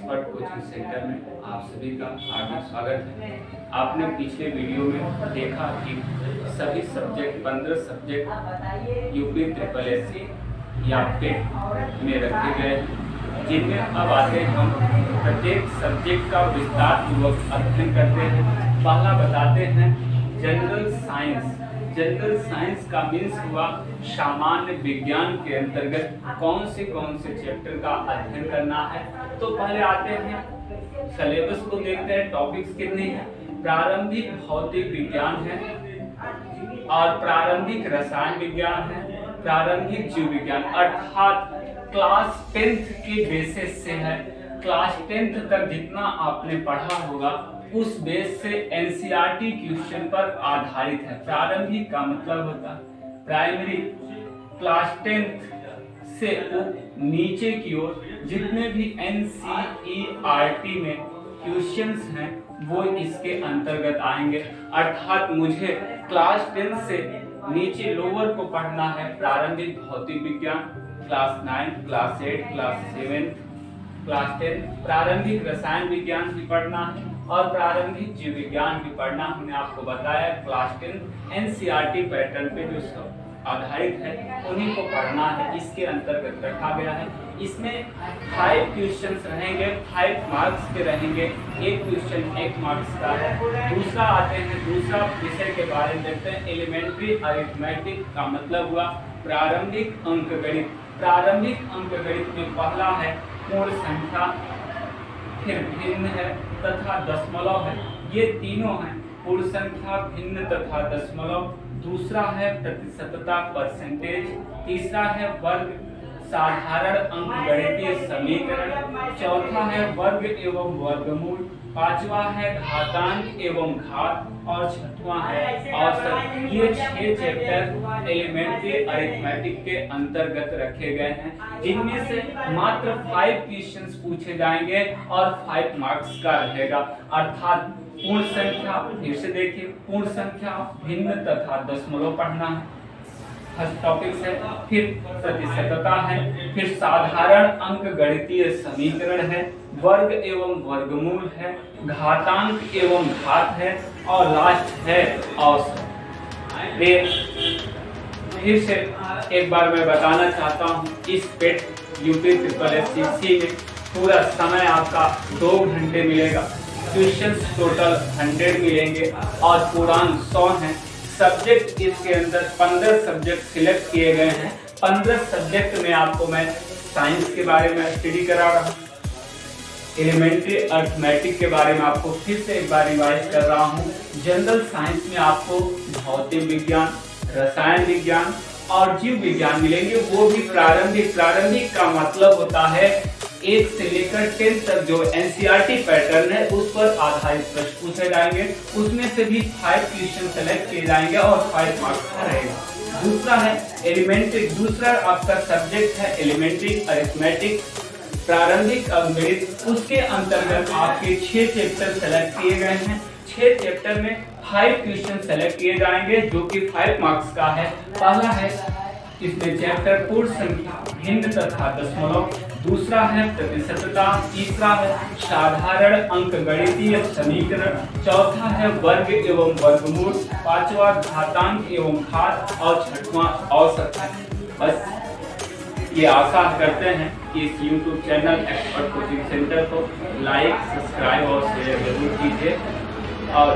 Expert coaching centre में आप सभी का हार्दिक स्वागत है। आपने पिछले वीडियो में देखा कि सभी subject 15 subject UP triple SC या पेट में रखे गए, जिनमें अब आते हैं हम प्रत्येक सब्जेक्ट का विस्तार पूर्वक अध्ययन करते हैं। पहला बताते हैं जनरल साइंस। जनरल साइंस का मीन्स हुआ सामान्य विज्ञान के अंतर्गत कौन से चैप्टर का अध्ययन करना है। तो पहले आते हैं सिलेबस को देखते हैं, टॉपिक्स कितने हैं। प्रारंभिक भौतिक विज्ञान है और प्रारंभिक रसायन विज्ञान है, प्रारंभिक जीव विज्ञान, अर्थात क्लास 10th के बेसिस से है। क्लास 10th तक जितना आपने पढ़ा होगा उस बेस से एनसीईआरटी क्वेश्चन पर आधारित है। प्रारंभिक का मतलब होता है प्राइमरी। क्लास 10th से नीचे की ओर जितने भी एनसीईआरटी में क्वेश्चंस हैं वो इसके अंतर्गत आएंगे। अर्थात मुझे क्लास 10 से नीचे लोअर को पढ़ना है। प्रारंभिक भौतिक विज्ञान क्लास 9, क्लास 8, क्लास 7, क्लास 10, प्रारंभिक रसायन विज्ञान भी पढ़ना है और प्रारंभिक जीव विज्ञान भी पढ़ना। हमने आपको बताया क्लास 10 एनसीईआरटी पैटर्न पे जो सब आधारित है उन्हीं को पढ़ना है, इसके अंतर्गत रखा गया है। इसमें 5 क्वेश्चंस रहेंगे, 5 मार्क्स के रहेंगे। एक क्वेश्चन 1 मार्क्स का है। दूसरा आते हैं, दूसरा विषय के बारे में देखते हैं एलिमेंट्री अरिथमेटिक का मतलब हुआ प्रारंभिक अंकगणित। प्रारंभिक अंकगणित में पहला है पूर्ण संख्या, फिर भिन्न है तथा दशमलव है। ये तीनों हैं, पूर्ण संख्या, भिन्न तथा दशमलव। दूसरा है प्रतिशतता परसेंटेज। तीसरा है वर्ग साधारण अंकगणितीय समीकरण। चौथा है वर्ग एवं वर्गमूल। पांचवा है घातांक एवं घात और छठवां है औसत। ये 6 चैप्टर एलिमेंट्री अरिथमेटिक के अंतर्गत रखे गए हैं, जिनमें से मात्र 5 क्वेश्चंस पूछे जाएंगे और 5 मार्क्स का रहेगा। अर्थात पूर्ण संख्या, फिर से देखिए, पूर्ण संख्या, भिन्न तथा दशमलव पढ़ना है, फर्स्ट टॉपिक्स है। फिर प्रतिशतता है, फिर साधारण अंकगणितीय समीकरण है, वर्ग एवं वर्गमूल है, घातांक एवं घात है और लास्ट है औसत। फिर से एक बार मैं बताना चाहता हूँ, इस पेट यूपी ट्रिपल एससी में पूरा समय आपका 2 घंटे मिलेगा। क्वेश्चंस टोटल 100 मिलेंगे और पूर्णांक 100 हैं। सब्जेक्ट इसके अंदर 15 सब्जेक्ट सिलेक्ट किए गए हैं। 15 सब्जेक्ट में आपको मैं साइंस के बारे में स्टडी करा रहा हूँ, एलिमेंट्री अरिथमेटिक के बारे में आपको फिर से एक बार रिवाइज कर रहा हूँ। जनरल साइंस में आपको भौतिक विज्ञान, रसायन विज्ञान और जीव विज्ञान मिलेंगे, वो भी प्रारंभिक। प्रारंभिक का मतलब होता है 1 से लेकर 10 तक जो एनसीईआरटी पैटर्न है उस पर आधारित प्रश्न पूछे जाएंगे। उसमें से भी 5 क्वेश्चन सेलेक्ट किए जाएंगे और 5 मार्क्स का रहेगा। दूसरा है एलिमेंट्री। दूसरा आपका सब्जेक्ट है एलिमेंट्री अरिथमेटिक, प्रारंभिक अंकगणित। उसके अंतर्गत आपके 6 चैप्टर सेलेक्ट किए गए हैं। 6 चैप्टर में 5 क्वेश्चन सेलेक्ट किए जाएंगे जो कि 5 मार्क्स का है। पहला है इसमें चैप्टर पूर्ण संख्या, भिन्न तथा दशमलव। दूसरा है प्रतिशतता। तीसरा है साधारण अंकगणितीय समीकरण। चौथा है वर्ग एवं वर्गमूल। पांचवा घातांक एवं घात और छठवां औसत है। बस ये आशा करते हैं कि इस YouTube channel expert coaching centre को लाइक, सब्सक्राइब और शेयर जरूर कीजिए और